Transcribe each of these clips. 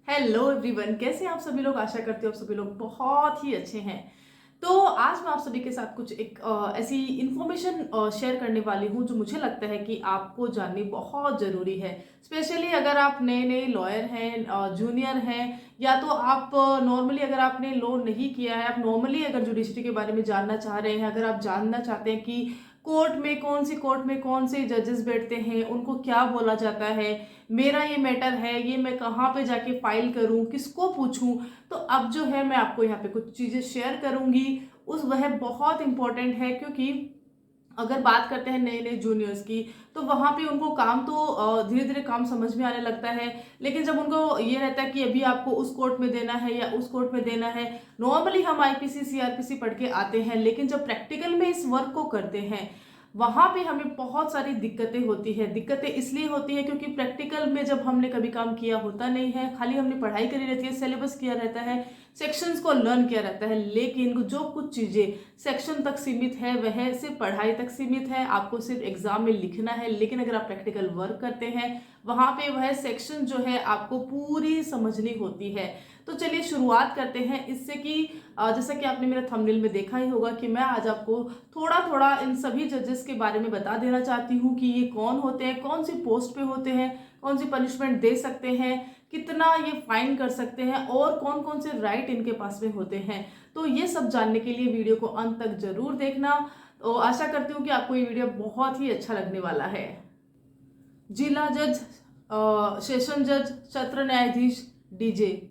Hello everyone, कैसे हैं आप सभी लोग। आशा करती हूँ आप सभी लोग बहुत ही अच्छे हैं। तो आज मैं आप सभी के साथ कुछ एक ऐसी इंफॉर्मेशन शेयर करने वाली हूँ जो मुझे लगता है कि आपको जाननी बहुत ज़रूरी है। स्पेशली अगर आप नए नए लॉयर हैं, जूनियर हैं, या तो आप नॉर्मली अगर आपने लॉ नहीं किया है, आप नॉर्मली अगर जुडिशरी के बारे में जानना चाह रहे हैं, अगर आप जानना चाहते हैं कि कोर्ट में कौन से जजेस बैठते हैं, उनको क्या बोला जाता है, मेरा ये मैटर है, ये मैं कहाँ पे जाके फाइल करूँ, किसको पूछूं। तो अब जो है मैं आपको यहाँ पे कुछ चीज़ें शेयर करूँगी। वह बहुत इंपॉर्टेंट है, क्योंकि अगर बात करते हैं नए नए जूनियर्स की, तो वहाँ पे उनको काम तो धीरे धीरे काम समझ में आने लगता है। लेकिन जब उनको ये रहता है कि अभी आपको उस कोर्ट में देना है या उस कोर्ट में देना है, नॉर्मली हम आईपीसी सीआरपीसी पढ़ के आते हैं, लेकिन जब प्रैक्टिकल में इस वर्क को करते हैं वहां पे हमें बहुत सारी दिक्कतें होती है। दिक्कतें इसलिए होती है क्योंकि प्रैक्टिकल में जब हमने कभी काम किया होता नहीं है, खाली हमने पढ़ाई करी रहती है, सिलेबस किया रहता है, सेक्शंस को लर्न किया रहता है, लेकिन जो कुछ चीजें सेक्शन तक सीमित है वह सिर्फ पढ़ाई तक सीमित है, आपको सिर्फ एग्जाम में लिखना है। लेकिन अगर आप प्रैक्टिकल वर्क करते हैं वहां पे वह सेक्शन जो है आपको पूरी समझनी होती है। तो चलिए शुरुआत करते हैं इससे कि जैसा कि आपने मेरा थंबनेल में देखा ही होगा कि मैं आज आपको थोड़ा थोड़ा इन सभी जजेस के बारे में बता देना चाहती हूँ कि ये कौन होते हैं, कौन सी पोस्ट पे होते हैं, कौन सी पनिशमेंट दे सकते हैं, कितना ये फाइन कर सकते हैं, और कौन कौन से राइट इनके पास में होते हैं। तो ये सब जानने के लिए वीडियो को अंत तक जरूर देखना। तो आशा करती हूँ कि आपको ये वीडियो बहुत ही अच्छा लगने वाला है। जिला जज, सेशन जज, सत्र न्यायाधीश, डीजे,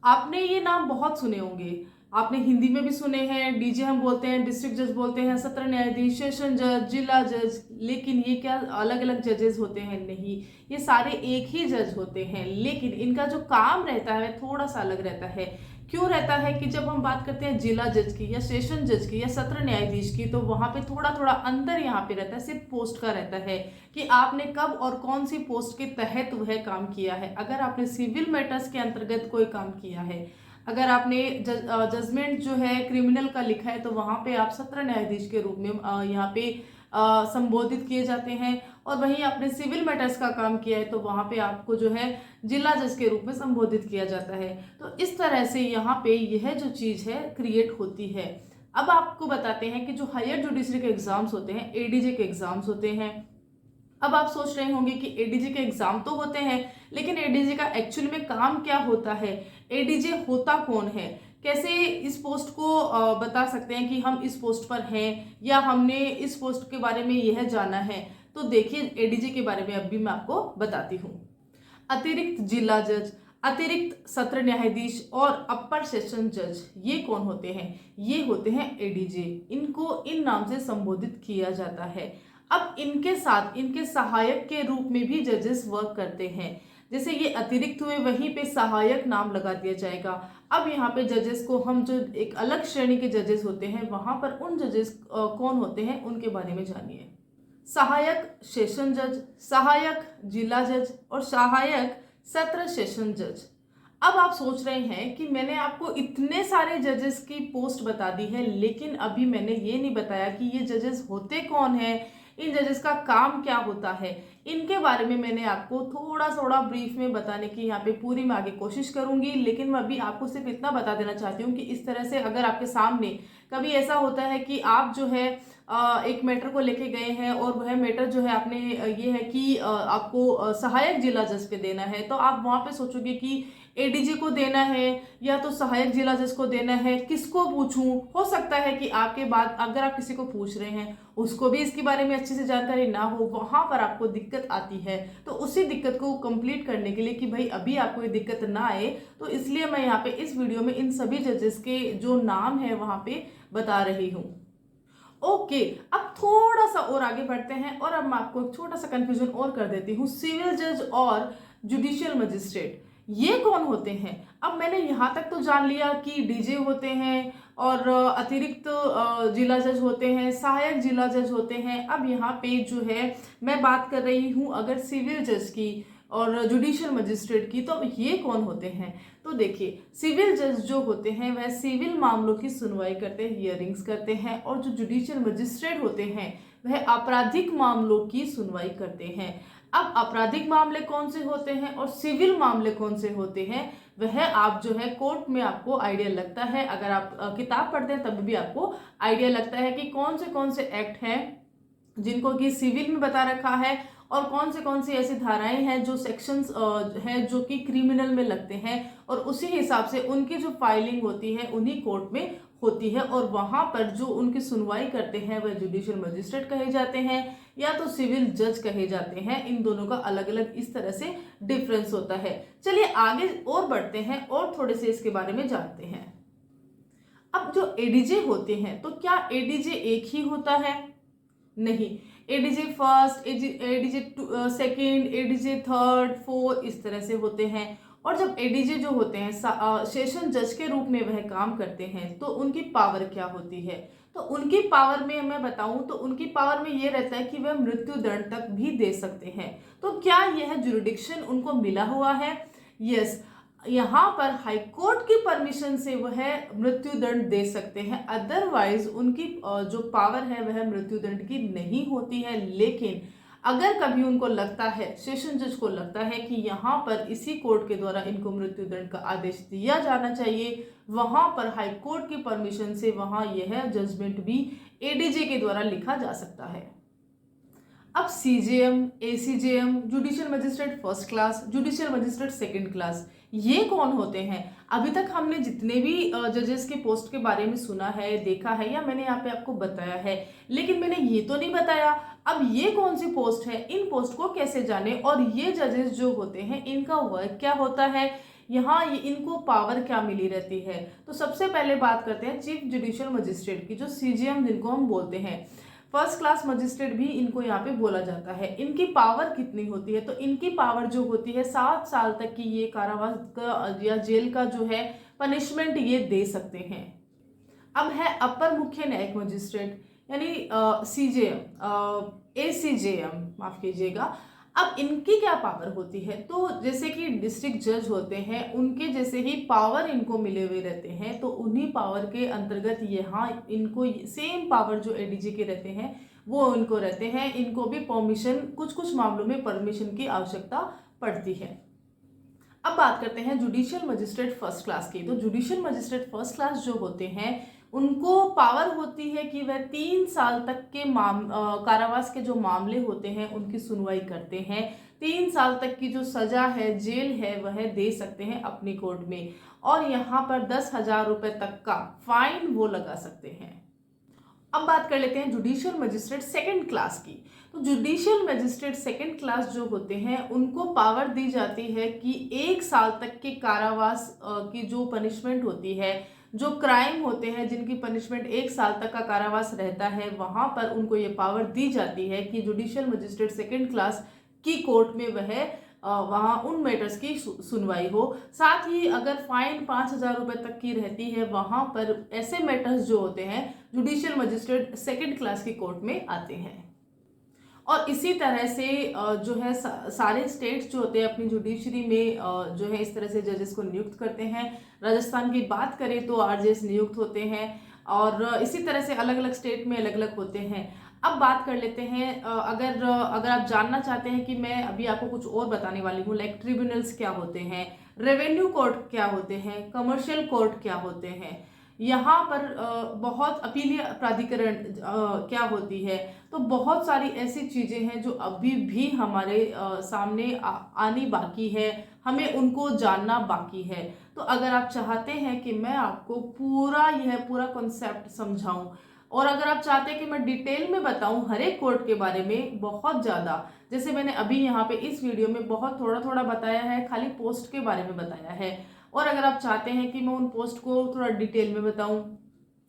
आपने ये नाम बहुत सुने होंगे। आपने हिंदी में भी सुने हैं, डीजे हम बोलते हैं, डिस्ट्रिक्ट जज बोलते हैं, सत्र न्यायाधीश, सेशन जज, जिला जज। लेकिन ये क्या अलग अलग जजेस होते हैं? नहीं, ये सारे एक ही जज होते हैं, लेकिन इनका जो काम रहता है थोड़ा सा अलग रहता है। क्यों रहता है कि जब हम बात करते हैं जिला जज की या सेशन जज की या सत्र न्यायाधीश की, तो वहां पे थोड़ा थोड़ा अंतर यहाँ पे रहता है, सिर्फ पोस्ट का रहता है कि आपने कब और कौन सी पोस्ट के तहत वह काम किया है। अगर आपने सिविल मैटर्स के अंतर्गत कोई काम किया है, अगर आपने जजमेंट जो है क्रिमिनल का लिखा है, तो वहां पे आप सत्र न्यायाधीश के रूप में यहाँ पे संबोधित किए जाते हैं। और वहीं आपने सिविल मैटर्स का काम किया है तो वहां पे आपको जो है जिला जज के रूप में संबोधित किया जाता है। तो इस तरह से यहाँ पे यह जो चीज है क्रिएट होती है। अब आपको बताते हैं कि जो हायर जुडिशरी के एग्जाम्स होते हैं, एडीजे के एग्जाम्स होते हैं। अब आप सोच रहे होंगे कि एडीजे के एग्जाम तो होते हैं, लेकिन एडीजे का एक्चुअल में काम क्या होता है, एडीजे होता कौन है, कैसे इस पोस्ट को बता सकते हैं कि हम इस पोस्ट पर हैं या हमने इस पोस्ट के बारे में यह जाना है। तो देखिए एडीजे के बारे में अब भी मैं आपको बताती हूँ। अतिरिक्त जिला जज, अतिरिक्त सत्र न्यायाधीश और अपर सेशन जज, ये कौन होते हैं? ये होते हैं एडीजे। इनको इन नाम से संबोधित किया जाता है। अब इनके साथ इनके सहायक के रूप में भी जजेस वर्क करते हैं। जैसे ये अतिरिक्त हुए, वहीं पे सहायक नाम लगा दिया जाएगा। अब यहाँ पे जजेस को हम जो एक अलग श्रेणी के जजेस होते हैं, वहां पर उन जजेस कौन होते हैं उनके बारे में जानिए। सहायक सेशन जज, सहायक जिला जज और सहायक सत्र सेशन जज। अब आप सोच रहे हैं कि मैंने आपको इतने सारे जजेस की पोस्ट बता दी है, लेकिन अभी मैंने ये नहीं बताया कि ये जजेस होते कौन हैं, इन जजेस का काम क्या होता है। इनके बारे में मैंने आपको थोड़ा थोड़ा ब्रीफ में बताने की यहाँ पे पूरी मैं आगे कोशिश करूंगी। लेकिन मैं अभी आपको सिर्फ इतना बता देना चाहती हूँ कि इस तरह से अगर आपके सामने कभी ऐसा होता है कि आप जो है एक मैटर को लेके गए हैं और वह मैटर जो है आपने ये है कि आपको सहायक जिला जज पे देना है, तो आप वहां पे सोचोगे कि एडीजे को देना है या तो सहायक जिला जज को देना है, किसको पूछूं। हो सकता है कि आपके बाद अगर आप किसी को पूछ रहे हैं उसको भी इसके बारे में अच्छे से जानकारी ना हो, वहां पर आपको दिक्कत आती है। तो उसी दिक्कत को कंप्लीट करने के लिए कि भाई अभी आपको ये दिक्कत ना आए, तो इसलिए मैं यहाँ पे इस वीडियो में इन सभी जजेस के जो नाम है वहां पे बता रही हूँ। ओके, अब थोड़ा सा और आगे बढ़ते हैं और अब मैं आपको एक छोटा सा कंफ्यूजन और कर देती हूँ। सिविल जज और जुडिशियल मजिस्ट्रेट ये कौन होते हैं? अब मैंने यहाँ तक तो जान लिया कि डीजे होते हैं और अतिरिक्त जिला जज होते हैं, सहायक जिला जज होते हैं। अब यहाँ पे जो है मैं बात कर रही हूँ अगर सिविल जज की और जुडिशियल मजिस्ट्रेट की, तो ये कौन होते हैं? तो देखिए, सिविल जज जो होते हैं वह सिविल मामलों की सुनवाई करते हैं, हियरिंग्स करते हैं, और जो जुडिशियल मजिस्ट्रेट होते हैं वह आपराधिक मामलों की सुनवाई करते हैं। अब आपराधिक मामले कौन से होते हैं और सिविल मामले कौन से होते हैं, वह आप जो है कोर्ट में आपको आइडिया लगता है। अगर आप किताब पढ़ते हैं तब भी आपको आइडिया लगता है कि कौन से एक्ट हैं जिनको कि सिविल में बता रखा है और कौन सी ऐसी धाराएं हैं जो सेक्शंस हैं जो कि क्रिमिनल में लगते हैं, और उसी हिसाब से उनकी जो फाइलिंग होती है उन्हीं कोर्ट में होती है, और वहां पर जो उनकी सुनवाई करते हैं वह जुडिशियल मजिस्ट्रेट कहे जाते हैं या तो सिविल जज कहे जाते हैं। इन दोनों का अलग अलग इस तरह से डिफरेंस होता है। चलिए आगे और बढ़ते हैं और थोड़े से इसके बारे में जानते हैं। अब जो एडीजे होते हैं, तो क्या एडीजे एक ही होता है? नहीं, ADJ first, ADJ second, ADJ third, fourth, इस तरह से होते हैं। और जब एडीजे जो होते हैं सेशन जज के रूप में वह काम करते हैं, तो उनकी पावर क्या होती है? तो उनकी पावर में मैं बताऊं तो उनकी पावर में ये रहता है कि वह मृत्यु दंड तक भी दे सकते हैं। तो क्या यह जुरिडिक्शन उनको मिला हुआ है? यस, यहाँ पर हाई कोर्ट की परमिशन से वह मृत्यु दंड दे सकते हैं, अदरवाइज उनकी जो पावर है वह मृत्यु दंड की नहीं होती है। लेकिन अगर कभी उनको लगता है, सेशन जज को लगता है कि यहाँ पर इसी कोर्ट के द्वारा इनको मृत्यु दंड का आदेश दिया जाना चाहिए, वहां पर हाई कोर्ट की परमिशन से वहां यह जजमेंट भी एडीजे के द्वारा लिखा जा सकता है। अब CJM, ACJM, judicial magistrate first class, judicial magistrate second class, ये कौन होते हैं? अभी तक हमने जितने भी जजेस के पोस्ट के बारे में सुना है, देखा है, या मैंने यहाँ पे आपको बताया है, लेकिन मैंने ये तो नहीं बताया अब ये कौन सी पोस्ट है, इन पोस्ट को कैसे जाने, और ये जजेस जो होते हैं इनका वर्क क्या होता है, यहाँ ये इनको पावर क्या मिली रहती है। तो सबसे पहले बात करते हैं चीफ जुडिशियल मजिस्ट्रेट की, जो सीजेएम जिनको हम बोलते हैं। फर्स्ट क्लास मजिस्ट्रेट भी इनको यहाँ पे बोला जाता है। इनकी पावर कितनी होती है? तो इनकी पावर जो होती है 7 साल तक की ये कारावास का या जेल का जो है पनिशमेंट ये दे सकते हैं। अब है अपर मुख्य न्यायिक मजिस्ट्रेट यानी सीजेएम, एसीजेएम माफ कीजिएगा। अब इनकी क्या पावर होती है? तो जैसे कि डिस्ट्रिक्ट जज होते हैं, उनके जैसे ही पावर इनको मिले हुए रहते हैं, तो उन्हीं पावर के अंतर्गत यहाँ इनको सेम पावर जो एडीजे के रहते हैं वो इनको रहते हैं। इनको भी परमिशन, कुछ कुछ मामलों में परमिशन की आवश्यकता पड़ती है। अब बात करते हैं जुडिशियल मजिस्ट्रेट फर्स्ट क्लास की। तो जुडिशियल मजिस्ट्रेट फर्स्ट क्लास जो होते हैं उनको पावर होती है कि वह 3 साल तक के कारावास के जो मामले होते हैं उनकी सुनवाई करते हैं। 3 साल तक की जो सजा है, जेल है, वह दे सकते हैं अपनी कोर्ट में, और यहाँ पर 10,000 रुपए तक का फाइन वो लगा सकते हैं। अब बात कर लेते हैं जुडिशियल मजिस्ट्रेट सेकंड क्लास की। तो जुडिशियल मजिस्ट्रेट सेकंड क्लास जो होते हैं उनको पावर दी जाती है कि 1 साल तक के कारावास की जो पनिशमेंट होती है, जो क्राइम होते हैं जिनकी पनिशमेंट 1 साल तक का कारावास रहता है, वहां पर उनको ये पावर दी जाती है कि जुडिशियल मजिस्ट्रेट सेकंड क्लास की कोर्ट में वह वहाँ उन मैटर्स की सुनवाई हो। साथ ही अगर फाइन 5,000 रुपए तक की रहती है, वहां पर ऐसे मैटर्स जो होते हैं जुडिशियल मजिस्ट्रेट सेकंड क्लास की कोर्ट में आते हैं। और इसी तरह से जो है सारे स्टेट्स जो होते हैं अपनी जुडिशरी में जो है इस तरह से जजेस को नियुक्त करते हैं। राजस्थान की बात करें तो आरजेएस नियुक्त होते हैं, और इसी तरह से अलग अलग स्टेट में अलग अलग होते हैं। अब बात कर लेते हैं, अगर आप जानना चाहते हैं कि मैं अभी आपको कुछ और बताने वाली हूँ, लाइक ट्रिब्यूनल्स क्या होते हैं, रेवेन्यू कोर्ट क्या होते हैं, कमर्शियल कोर्ट क्या होते हैं, यहाँ पर बहुत अपीलीय प्राधिकरण क्या होती है। तो बहुत सारी ऐसी चीजें हैं जो अभी भी हमारे सामने आनी बाकी है, हमें उनको जानना बाकी है। तो अगर आप चाहते हैं कि मैं आपको यह पूरा कॉन्सेप्ट समझाऊं, और अगर आप चाहते हैं कि मैं डिटेल में बताऊं हर एक कोर्ट के बारे में बहुत ज़्यादा, जैसे मैंने अभी यहाँ पे इस वीडियो में बहुत थोड़ा थोड़ा बताया है, खाली पोस्ट के बारे में बताया है, और अगर आप चाहते हैं कि मैं उन पोस्ट को थोड़ा डिटेल में बताऊं,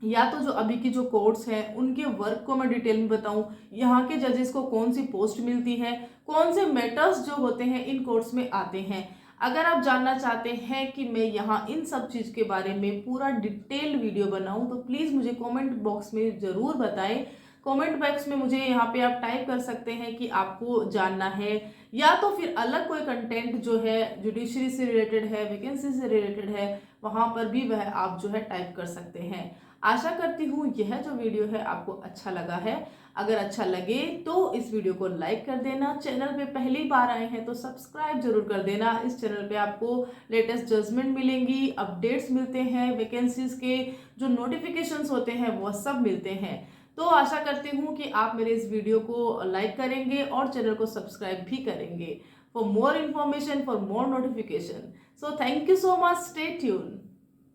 या तो जो अभी की जो कोर्ट्स हैं उनके वर्क को मैं डिटेल में बताऊं, यहाँ के जजेस को कौन सी पोस्ट मिलती है, कौन से मैटर्स जो होते हैं इन कोर्ट्स में आते हैं, अगर आप जानना चाहते हैं कि मैं यहाँ इन सब चीज़ के बारे में पूरा डिटेल्ड वीडियो बनाऊं, तो प्लीज़ मुझे कमेंट बॉक्स में ज़रूर बताएं। कमेंट बॉक्स में मुझे यहाँ पे आप टाइप कर सकते हैं कि आपको जानना है, या तो फिर अलग कोई कंटेंट जो है जुडिशरी से रिलेटेड है, वैकेंसी से रिलेटेड है, वहाँ पर भी वह आप जो है टाइप कर सकते हैं। आशा करती हूँ यह जो वीडियो है आपको अच्छा लगा है। अगर अच्छा लगे तो इस वीडियो को लाइक कर देना, चैनल पे पहली बार आए हैं तो सब्सक्राइब जरूर कर देना। इस चैनल पे आपको लेटेस्ट जजमेंट मिलेंगी, अपडेट्स मिलते हैं, वैकेंसीज के जो नोटिफिकेशंस होते हैं वो सब मिलते हैं। तो आशा करती हूँ कि आप मेरे इस वीडियो को लाइक करेंगे और चैनल को सब्सक्राइब भी करेंगे for more information, for more notification. So thank you so much, stay tune.